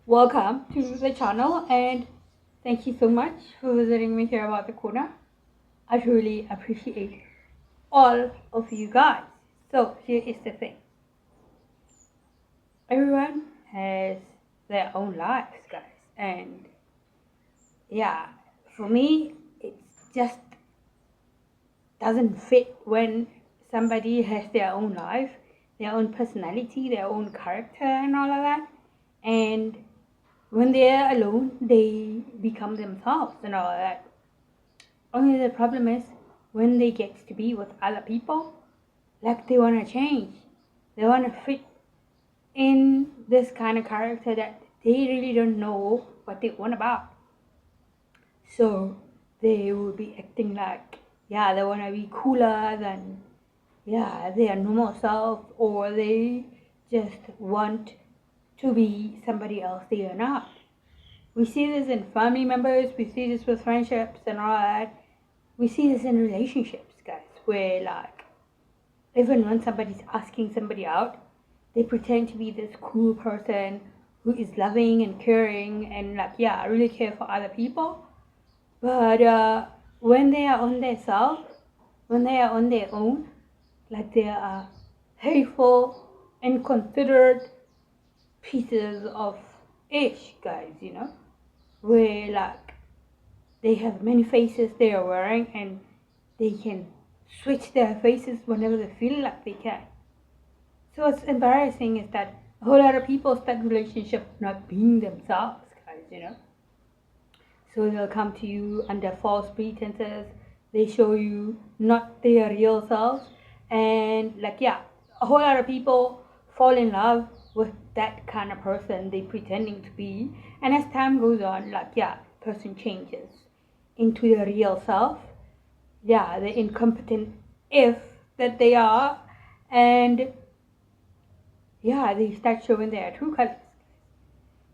Welcome to the channel and thank you so much for visiting me here about the corner. I truly appreciate all of you guys. So here is the thing. Everyone has their own lives, guys. And yeah, for me, it just doesn't fit when somebody has their own life, their own personality, their own character and all of that. And when they're alone, they become themselves and all of that. Only the problem is when they get to be with other people, like they want to change. They want to fit in this kind of character that they really don't know what they want about. So they will be acting like, yeah, they want to be cooler than, yeah, their normal self, or they just want to be somebody else they are not. We see this in family members, we see this with friendships and all that. We see this in relationships, guys, where like even when somebody's asking somebody out, they pretend to be this cool person who is loving and caring and like, yeah, I really care for other people. But when they are on their self, when they are on their own, like they are hateful, inconsiderate pieces of ish, guys, where like they have many faces they are wearing and they can switch their faces whenever they feel like they can. So what's embarrassing is that a whole lot of people start relationship not being themselves, guys. So they'll come to you under false pretenses. They show you not their real selves. And like, yeah, a whole lot of people fall in love with that kind of person they pretending to be. And as time goes on, like, yeah, person changes into the real self. Yeah, the incompetent if that they are. And yeah, they start showing their true colors.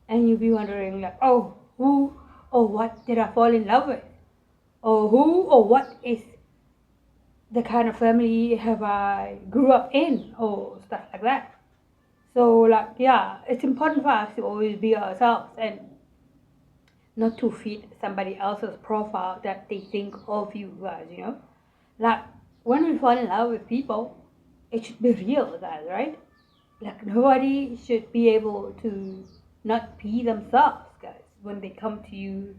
And you'll be wondering like, oh, who or what did I fall in love with? Or who or what is the kind of family have I grew up in, or stuff like that. So like, yeah, it's important for us to always be ourselves and not to fit somebody else's profile that they think of you guys. Like when we fall in love with people, it should be real, guys, right? Like nobody should be able to not be themselves, guys, when they come to you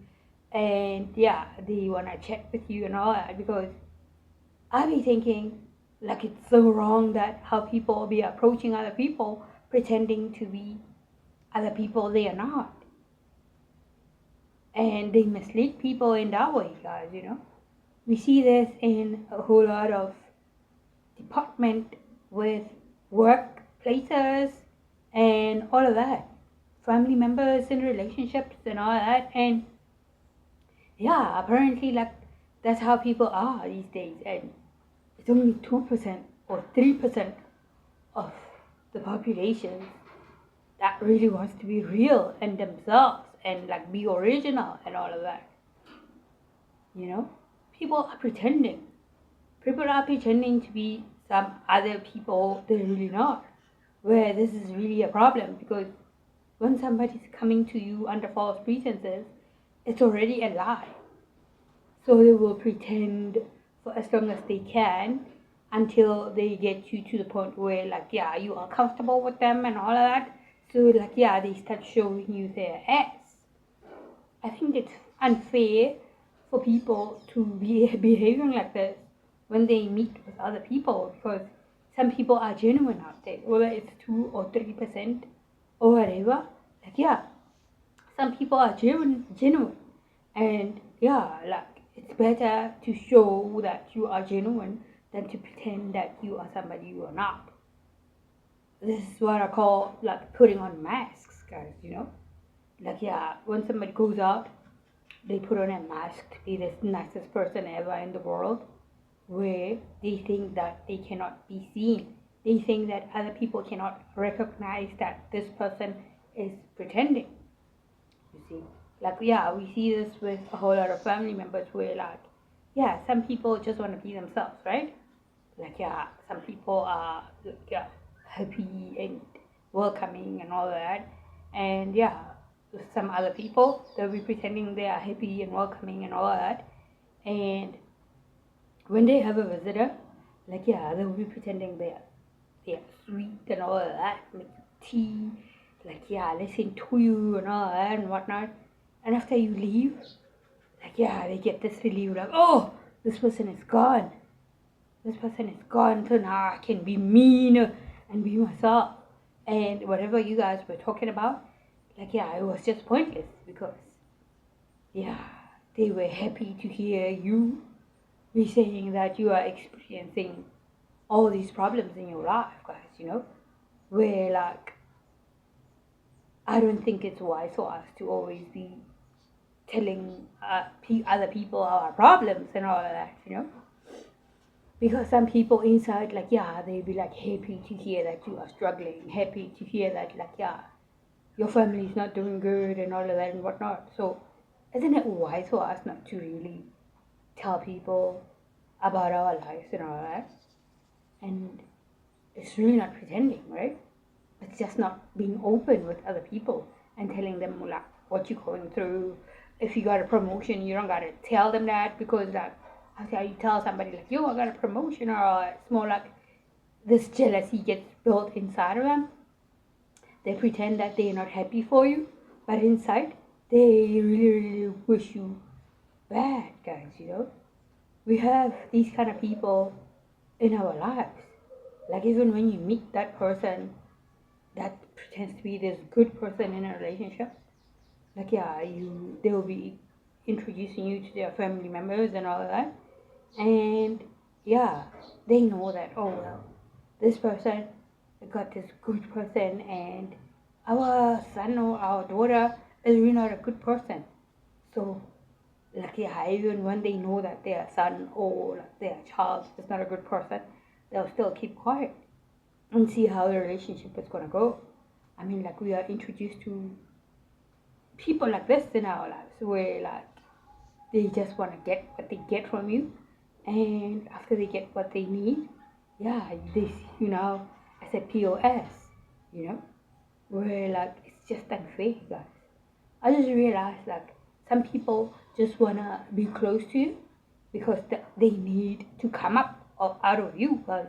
and yeah, they wanna chat with you and all that. Because I be thinking like it's so wrong that how people be approaching other people pretending to be other people they are not. And they mislead people in that way, guys. We see this in a whole lot of department with workplaces and all of that. Family members in relationships and all that. And yeah, apparently like that's how people are these days. And it's only 2% or 3% of the population that really wants to be real and themselves and like be original and all of that. You know, people are pretending. People are pretending to be some other people they're really not. Where this is really a problem, because when somebody's coming to you under false pretenses, it's already a lie. So they will pretend for as long as they can until they get you to the point where like, yeah, you are comfortable with them and all of that. So like, yeah, they start showing you their ass. I think it's unfair for people to be behaving like this when they meet with other people, because some people are genuine out there, whether it's 2 or 3% or whatever. Like, yeah, some people are genuine, and yeah, like it's better to show that you are genuine than to pretend that you are somebody you are not. This is what I call like putting on masks, guys. Like, yeah, when somebody goes out, they put on a mask to be the nicest person ever in the world, where they think that they cannot be seen. They think that other people cannot recognize that this person is pretending. You see, like, yeah, we see this with a whole lot of family members where, like, yeah, some people just want to be themselves, right? Like, yeah, some people are like, yeah, happy and welcoming and all that, and yeah, with some other people. They'll be pretending they are happy and welcoming and all that. And when they have a visitor, like yeah, they'll be pretending they're sweet and all of that, make tea, like yeah, listen to you and all that and whatnot. And after you leave, like yeah, they get this relief, like oh, this person is gone. This person is gone, so now I can be mean and be myself. And whatever you guys were talking about, like yeah, it was just pointless because yeah, they were happy to hear you be saying that you are experiencing all these problems in your life, guys, where like I don't think it's wise for us to always be telling other people our problems and all of that. Because some people inside, like, yeah, they be like happy to hear that you are struggling, happy to hear that, like, yeah, your family is not doing good and all of that and whatnot. So, isn't it wise for us not to really tell people about our lives and all that? And it's really not pretending, right? It's just not being open with other people and telling them like what you're going through. If you got a promotion, you don't gotta tell them that because like how you tell somebody like yo, I got a promotion, or it's more like this jealousy gets built inside of them. They pretend that they're not happy for you, but inside they really, really wish you bad, guys. We have these kind of people in our lives. Like even when you meet that person that pretends to be this good person in a relationship, like yeah, they will be introducing you to their family members and all of that, and yeah, they know that oh well, this person got this good person, and our son or our daughter is really not a good person. So like yeah, even when they know that their son or like, their child is not a good person, they'll still keep quiet and see how the relationship is gonna go. I mean, like we are introduced to people like this in our lives where like they just want to get what they get from you, and after they get what they need, yeah, this as a POS, you know, where like it's just unfair, guys. I just realized like some people just wanna be close to you because they need to come up out of you, guys.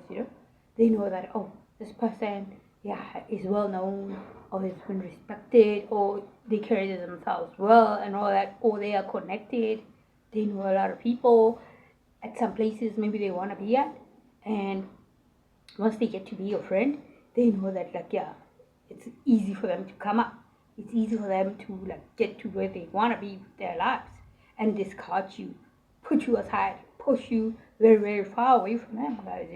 They know that oh, this person, yeah, is well known or has been respected or they carry themselves well and all that, or they are connected. They know a lot of people at some places maybe they want to be at, and once they get to be your friend, they know that like yeah, it's easy for them to come up. It's easy for them to like get to where they want to be with their lives and discard you, put you aside, push you very, very far away from them, guys.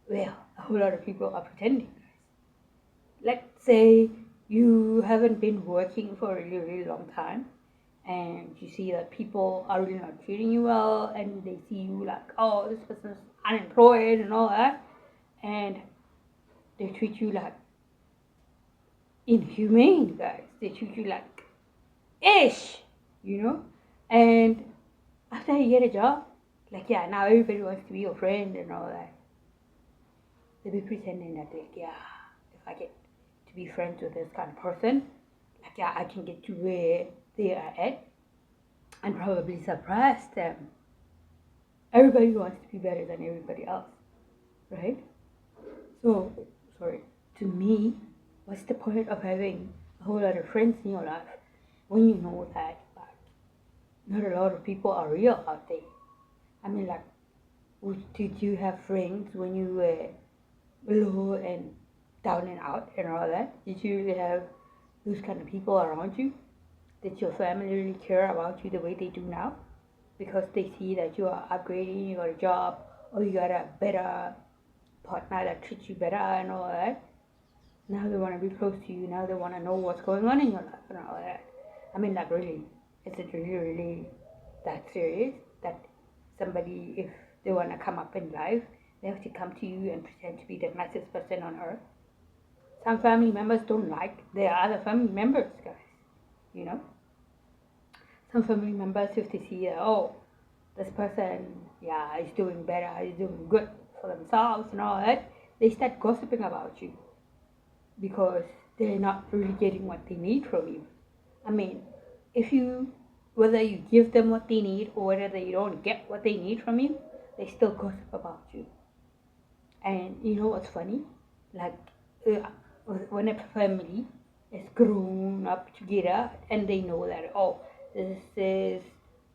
Well, a whole lot of people are pretending. Let's say you haven't been working for a really, really long time and you see that people are really not treating you well and they see you like, oh, this person's unemployed and all that, and they treat you like inhumane, guys. They treat you like ish, you know? And after you get a job, like, yeah, now everybody wants to be your friend and all that. They be pretending that, like, yeah, if I get to be friends with this kind of person, like, yeah, I can get to where they are at and probably surprise them. Everybody wants to be better than everybody else, right? So, sorry, to me, what's the point of having a whole lot of friends in your life when you know that like not a lot of people are real out there? I mean, like, did you have friends when you were low and down and out and all that? Did you really have those kind of people around you? Did your family really care about you the way they do now? Because they see that you are upgrading, you got a job, or you got a better partner that treats you better and all that. Now they want to be close to you. Now they want to know what's going on in your life and all that. I mean, like, really, is it really, really that serious that somebody, if they want to come up in life, they have to come to you and pretend to be the nicest person on earth? Some family members don't like their other family members, guys. Some family members, if they see, oh, this person, yeah, is doing better, is doing good for themselves and all that, they start gossiping about you because they're not really getting what they need from you. I mean, if you, whether you give them what they need or whether they don't get what they need from you, they still gossip about you. And you know what's funny? Like, uh, when a family is grown up together and they know that, oh, this is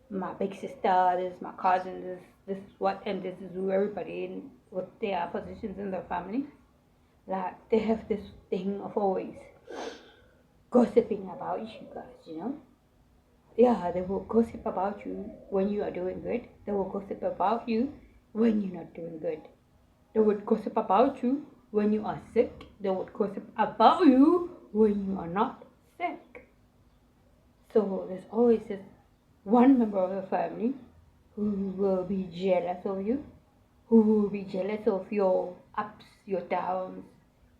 my big sister, this is my cousin, this is what, and this is who everybody in what their positions in their family. Like, they have this thing of always gossiping about you guys. Yeah, they will gossip about you when you are doing good. They will gossip about you when you're not doing good. They would gossip about you when you are sick. They would gossip about you when you are not sick. So there's always this one member of the family who will be jealous of you, who will be jealous of your ups, your downs,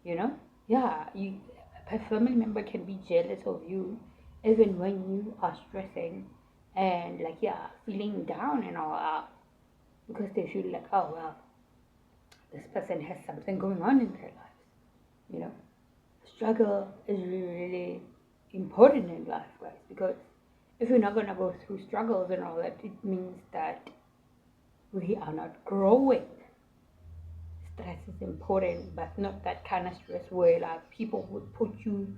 you know? Yeah, a family member can be jealous of you even when you are stressing and like yeah, feeling down and all that because they feel like, oh well, this person has something going on in their lives, you know. Struggle is really, really important in life, guys, because if you're not gonna go through struggles and all that, it means that we are not growing. Stress is important, but not that kind of stress where like people would put you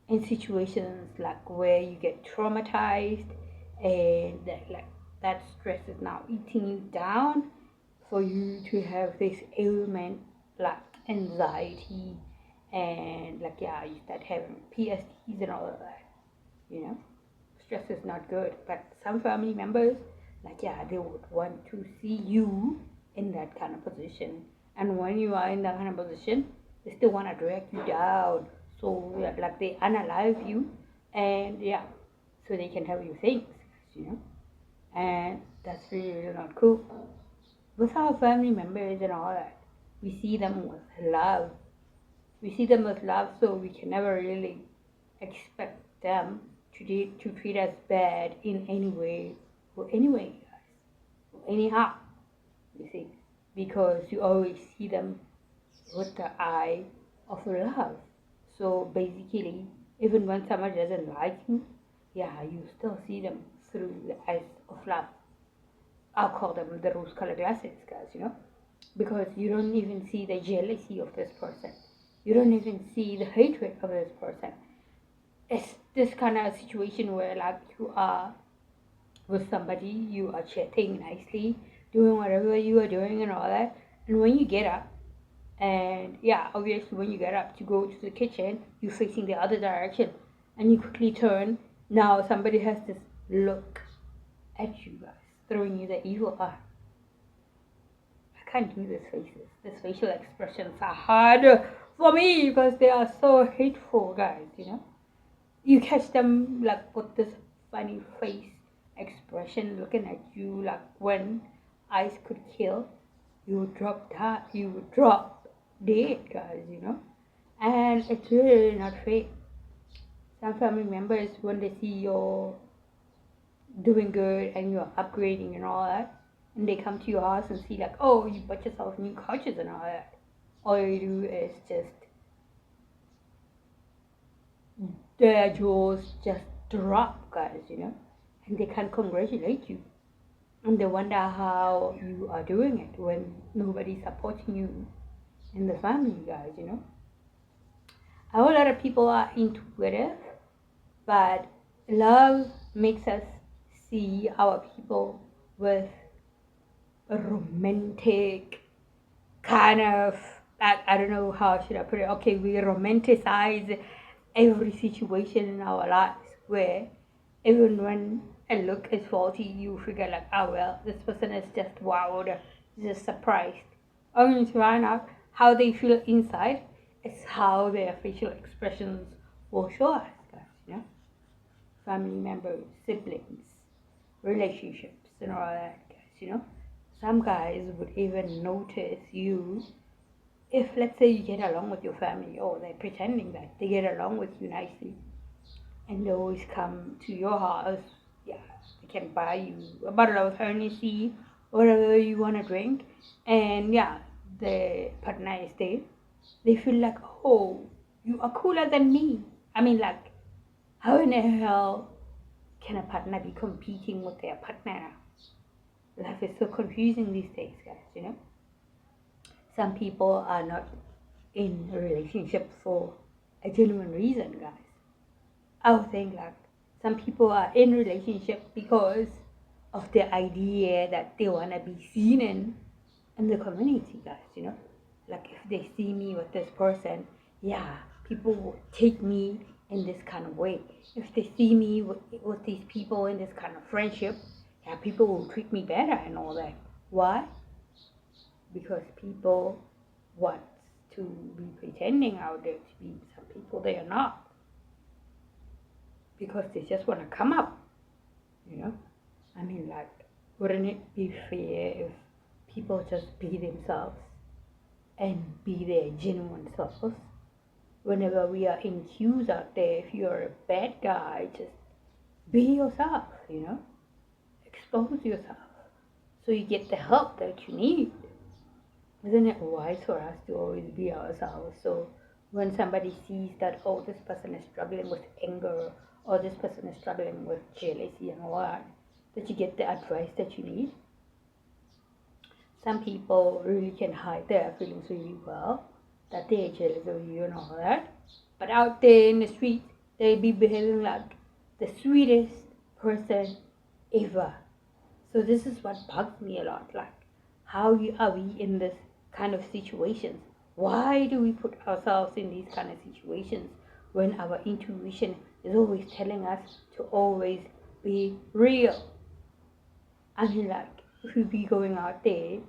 in situations like where you get traumatized and that stress is now eating you down for you to have this ailment like anxiety and like yeah you start having PSTs and all of that, you know. Stress is not good, but some family members like yeah they would want to see you in that kind of position, and when you are in that kind of position they still want to drag you down, so yeah, like they unalive you and yeah so they can have you things, you know. And that's really, really not cool. With our family members and all that, we see them with love. We see them with love, so we can never really expect them to treat us bad in any way or anyway, guys, or anyhow. You see, because you always see them with the eye of love. So basically, even when someone doesn't like you, yeah, you still see them through the eyes of love. I'll call them the rose-colored glasses, guys, you know, because you don't even see the jealousy of this person. You don't even see the hatred of this person. It's this kind of situation where, like, you are with somebody, you are chatting nicely, doing whatever you are doing and all that, and when you get up, and yeah, obviously, when you get up to go to the kitchen, you're facing the other direction, and you quickly turn. Now, somebody has this look at you guys, throwing you the evil eye. I can't do these faces. These facial expressions are hard for me because they are so hateful, guys, you know. You catch them like with this funny face expression looking at you like when eyes could kill. You would drop that, you would drop dead, guys, you know. And it's really not fair. Some family members, when they see you're doing good and you're upgrading and all that, and they come to your house and see like, oh, you bought yourself new couches and all that. All you do is just their jaws just drop, guys, you know, and they can't congratulate you, and they wonder how you are doing it when nobody's supporting you in the family, guys, you know. A whole lot of people are intuitive, but love makes us see our people with a romantic kind of I don't know how should I put it. Okay, we romanticize every situation in our lives where even when a look is faulty, you figure like, oh well, this person is just wowed, just surprised. Only to find out how they feel inside is how their facial expressions will show us, guys, you know? Family members, siblings, relationships, and all that, guys, you know? Some guys would even notice you if, let's say, you get along with your family, or they're pretending that they get along with you nicely, and they always come to your house. Yeah, they can buy you a bottle of Hennessy, whatever you want to drink, and yeah, the partner is there. They feel like, oh, you are cooler than me. I mean, like, How in the hell can a partner be competing with their partner? Life is so confusing these days, guys. Some people are not in a relationship for a genuine reason, guys. I would think like some people are in relationship because of the idea that they want to be seen in the community, guys. Like if they see me with this person, yeah, people will take me in this kind of way. If they see me with these people in this kind of friendship, yeah, people will treat me better and all that. Why? Because people want to be pretending out there to be some people they are not, because they just want to come up. I mean, like, wouldn't it be fair if people just be themselves and be their genuine selves? Whenever we are in queues out there, if you're a bad guy, just be yourself. Expose yourself so you get the help that you need. Isn't it wise for us to always be ourselves? So when somebody sees that, oh, this person is struggling with anger, or this person is struggling with jealousy and all that you get the advice that you need. Some people really can hide their feelings really well, that they're jealous of you and all that. But out there in the street, they be behaving like the sweetest person ever. So this is what bugs me a lot. Like, how are we in this kind of situations? Why do we put ourselves in these kind of situations when our intuition is always telling us to always be real? I mean, like, if you be going out there,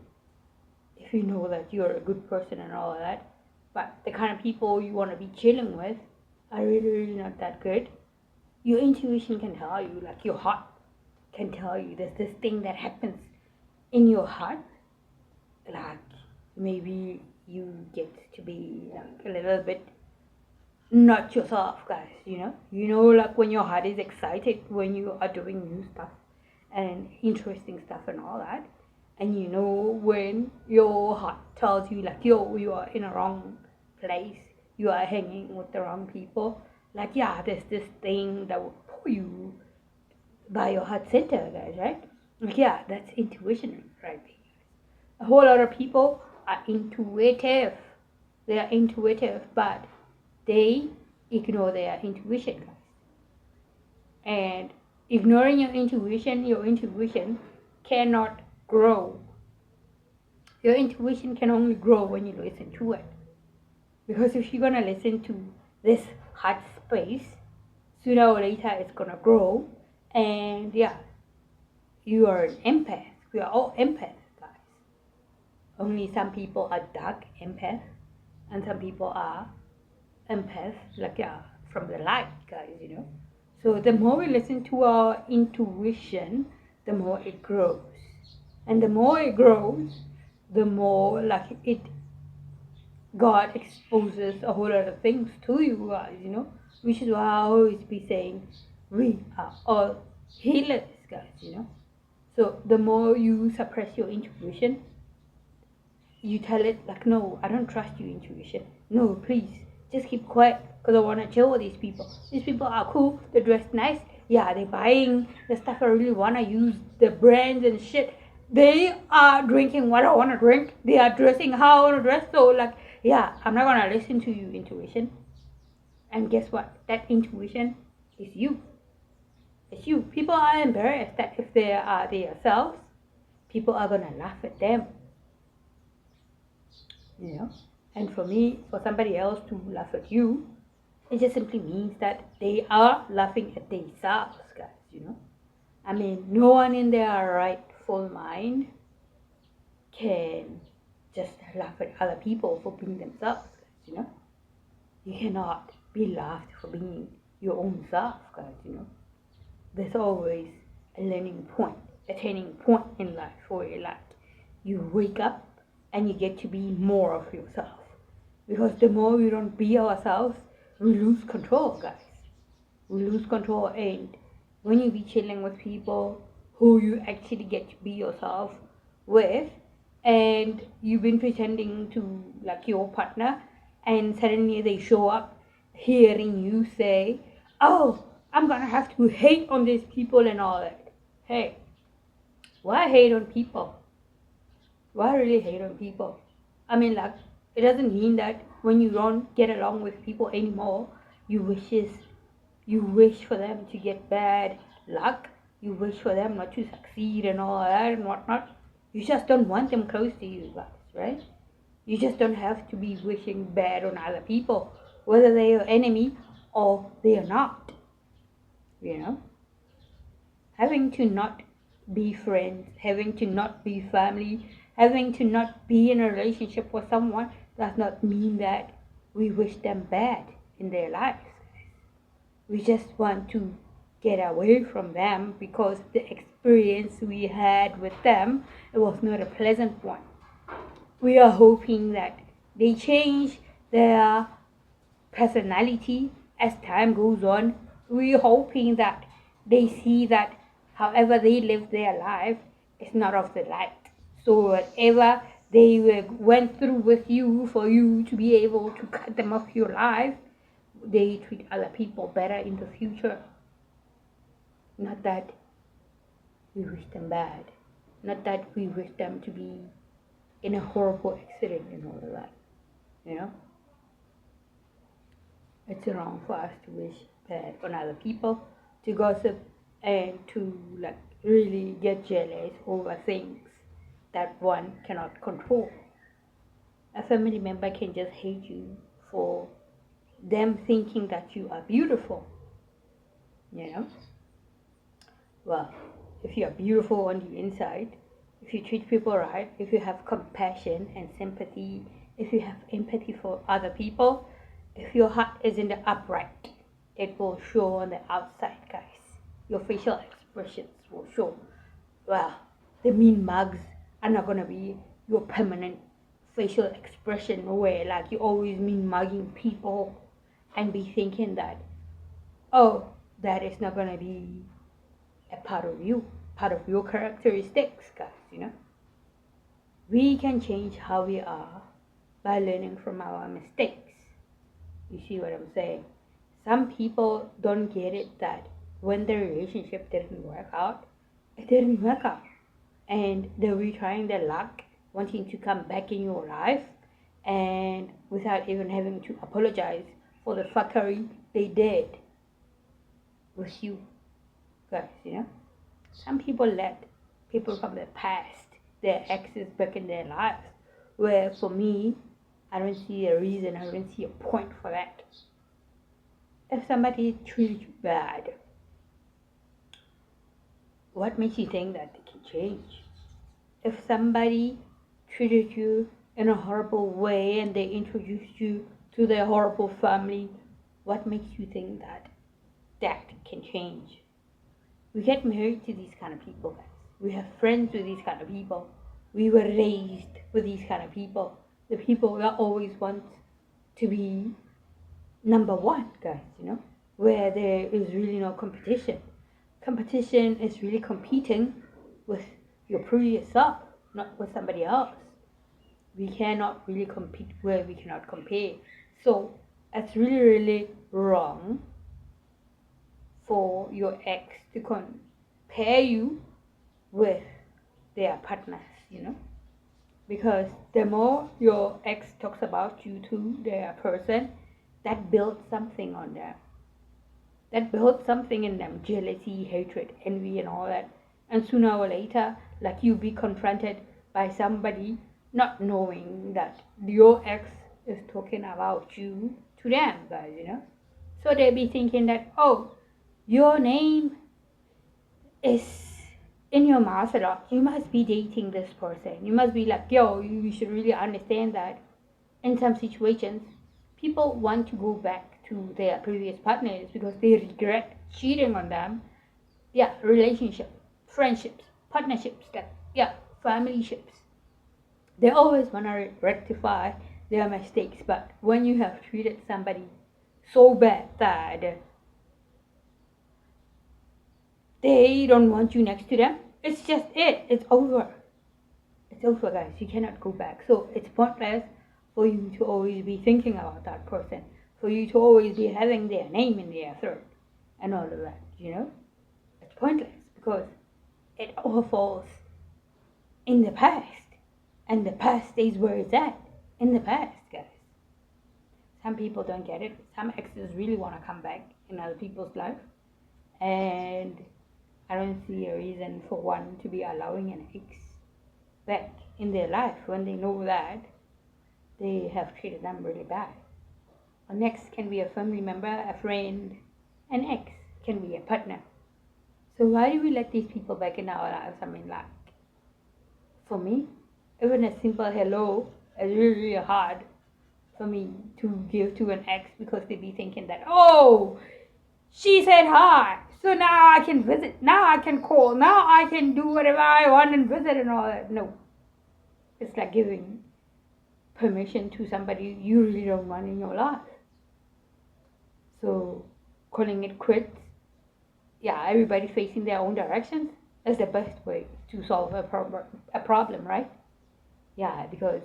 if you know that you're a good person and all that, but the kind of people you want to be chilling with are really, really not that good, your intuition can tell you, like your heart can tell you there's this thing that happens in your heart. Like, maybe you get to be like a little bit not yourself, guys. Like when your heart is excited when you are doing new stuff and interesting stuff and all that, and when your heart tells you like, yo, you are in a wrong place, you are hanging with the wrong people, like, yeah, there's this thing that will pull you by your heart center, guys, right? Like, yeah, that's intuition right there. A whole lot of people are intuitive. They are intuitive, but they ignore their intuition, guys. And ignoring your intuition cannot grow. Your intuition can only grow when you listen to it. Because if you're gonna listen to this heart space, sooner or later it's gonna grow. And yeah, you are an empath. We are all empaths, guys. Only some people are dark empaths, and some people are empaths, like, yeah, from the light, guys. So the more we listen to our intuition, the more it grows. And the more it grows, the more like God exposes a whole lot of things to you guys. Which is why I always be saying we are all healers, guys. So the more you suppress your intuition, you tell it like, no, I don't trust your intuition. No, please, just keep quiet, because I want to chill with these people. These people are cool, they dress nice. Yeah, they're buying the stuff I really want to use, the brands and shit. They are drinking what I want to drink. They are dressing how I want to dress. So, like, yeah, I'm not going to listen to your intuition. And guess what? That intuition is you. It's you. People are embarrassed that if they are themselves, people are going to laugh at them. And for somebody else to laugh at you, it just simply means that they are laughing at themselves, guys. I mean, no one in their rightful mind can just laugh at other people for being themselves, guys. You cannot be laughed for being your own self, guys. There's always a learning point, a turning point in life where, like, you wake up and you get to be more of yourself. Because the more we don't be ourselves, we lose control, guys. We lose control, and when you be chilling with people who you actually get to be yourself with, and you've been pretending to like your partner, and suddenly they show up hearing you say, oh, I'm gonna have to hate on these people and all that. Hey, why hate on people? Why really hate on people? I mean, like, it doesn't mean that when you don't get along with people anymore, you wish for them to get bad luck. You wish for them not to succeed and all that and whatnot. You just don't want them close to you guys, right? You just don't have to be wishing bad on other people, whether they are enemy or they are not. You know, having to not be friends, having to not be family, having to not be in a relationship with someone does not mean that we wish them bad in their lives. We just want to get away from them because the experience we had with them, it was not a pleasant one. We are hoping that they change their personality as time goes on. We're hoping that they see that however they live their life is not of the light. So whatever they went through with you for you to be able to cut them off your life, they treat other people better in the future. Not that we wish them bad. Not that we wish them to be in a horrible accident and all of that. You know? It's wrong for us to wish bad on other people, to gossip, and to like really get jealous over things that one cannot control. A family member can just hate you for them thinking that you are beautiful. You know? Well, if you are beautiful on the inside, if you treat people right, if you have compassion and sympathy, if you have empathy for other people, if your heart is in the upright, it will show on the outside, guys. Your facial expressions will show. Well, the mean mugs are not gonna be your permanent facial expression where like you always mean mugging people and be thinking that, oh, that is not gonna be a part of you, part of your characteristics, guys, you know. We can change how we are by learning from our mistakes. You see what I'm saying? Some people don't get it that when the relationship didn't work out, it didn't work out. And they're retrying their luck, wanting to come back in your life, and without even having to apologize for the fuckery they did with you, guys, you know? Some people let people from the past, their exes back in their lives, where for me, I don't see a reason, I don't see a point for that. If somebody treats you bad, what makes you think that they can change? If somebody treated you in a horrible way and they introduced you to their horrible family, what makes you think that that can change? We get married to these kind of people, guys. We have friends with these kind of people. We were raised with these kind of people. The people that always want to be number one, guys, you know, where there is really no competition. Competition is really competing with your previous self, not with somebody else. We cannot really compete where we cannot compare. So it's really, really wrong for your ex to compare you with their partners, you know. Because the more your ex talks about you to their person, that builds something on them. That builds something in them, jealousy, hatred, envy, and all that. And sooner or later, like you be confronted by somebody not knowing that your ex is talking about you to them, guys, you know. So they be thinking that, oh, your name is in your mouth a lot. You must be dating this person. You must be like, yo, you should really understand that in some situations, people want to go back to their previous partners because they regret cheating on them. Yeah, relationship, friendships, partnerships, that yeah, family ships. They always want to rectify their mistakes, but when you have treated somebody so bad that they don't want you next to them, it's just it. It's over. It's over, guys. You cannot go back. So it's pointless for you to always be thinking about that person, for you to always be having their name in their throat. and all of that, It's pointless because it all falls in the past, and the past stays where it's at, in the past, guys. Some people don't get it. Some exes really want to come back in other people's life, and I don't see a reason for one to be allowing an ex back in their life when they know that they have treated them really bad. An ex can be a family member, a friend. An ex can be a partner. So why do we let these people back in our lives? I mean, like, for me, even a simple hello is really hard for me to give to an ex because they be thinking that, oh, she said hi, so now I can visit, now I can call, now I can do whatever I want and visit and all that. No. It's like giving permission to somebody you really don't want in your life. So calling it quits, yeah, everybody facing their own directions is the best way to solve a problem, right? Yeah, because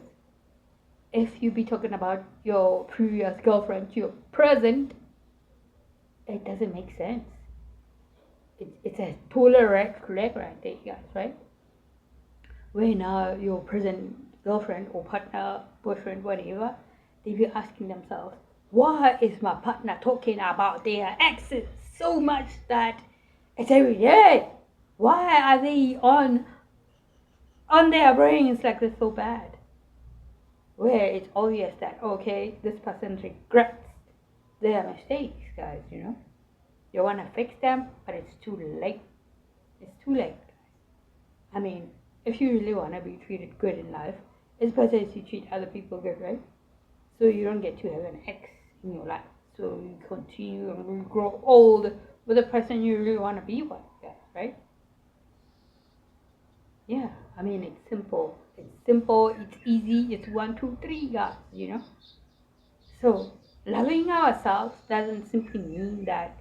if you be talking about your previous girlfriend to your present, it doesn't make sense. It's a total red flag right there, guys, right? Where now your present girlfriend or partner, boyfriend, whatever, they be asking themselves, why is my partner talking about their exes so much that it's every day? Why are they on their brains like this so bad? Where it's obvious that, okay, this person regrets their mistakes, guys, You want to fix them, but it's too late. It's too late, guys. I mean, if you really want to be treated good in life, it's better if you treat other people good, right? So you don't get to have an ex in your life. So you continue and grow old with the person you really want to be with, right? Yeah, I mean, it's simple. It's easy, it's 1, 2, 3, guys, So loving ourselves doesn't simply mean that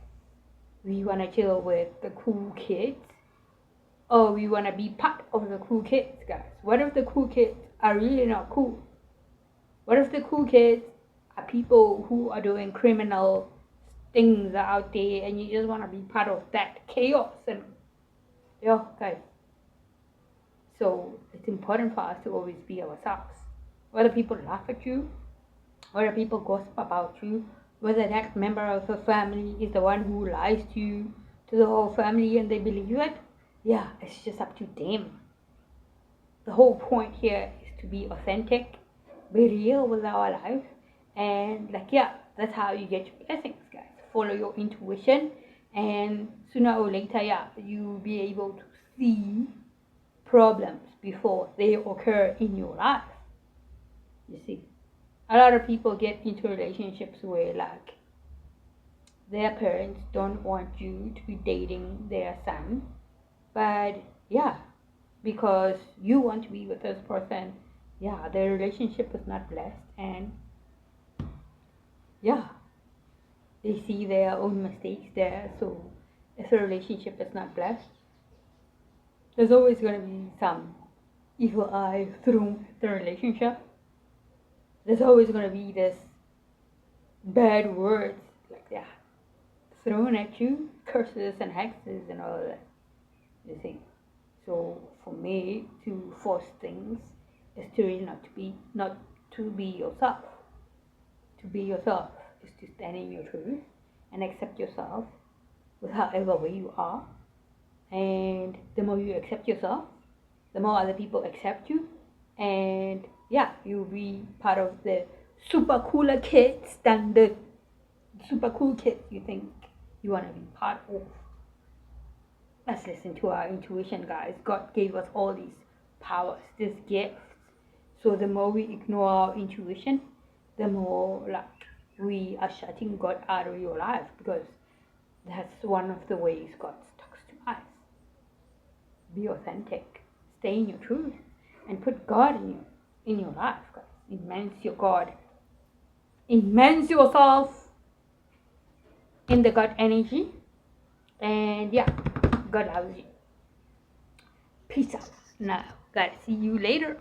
we want to chill with the cool kids or we want to be part of the cool kids, guys. What if the cool kids are really not cool? What if the cool kids are people who are doing criminal things out there and you just want to be part of that chaos? And guys, so it's important for us to always be ourselves. Whether people laugh at you, whether people gossip about you, whether that member of the family is the one who lies to you, to the whole family, and they believe it, yeah, it's just up to them. The whole point here is to be authentic, be real with our life, and that's how you get your blessings, guys. Follow your intuition, and sooner or later, you'll be able to see problems before they occur in your life. You see, a lot of people get into relationships where their parents don't want you to be dating their son, but because you want to be with this person, the relationship is not blessed, and they see their own mistakes there. So if the relationship is not blessed, there's always going to be some evil eye through the relationship. There's always going to be this bad words thrown at you, curses and hexes and all that, you see. So for me, to force things is to really not to be yourself. To be yourself is to stand in your truth and accept yourself with however way you are. And the more you accept yourself, the more other people accept you. And you'll be part of the super cooler kids than the super cool kids you think you want to be part of. Let's listen to our intuition, guys. God gave us all these powers, these gifts. So the more we ignore our intuition, the more we are shutting God out of your life, because that's one of the ways God talks to us. Be authentic, stay in your truth, and put God in your life, guys. Immerse your God. Immerse yourself in the God energy, and God loves you. Peace out. Now, guys, see you later.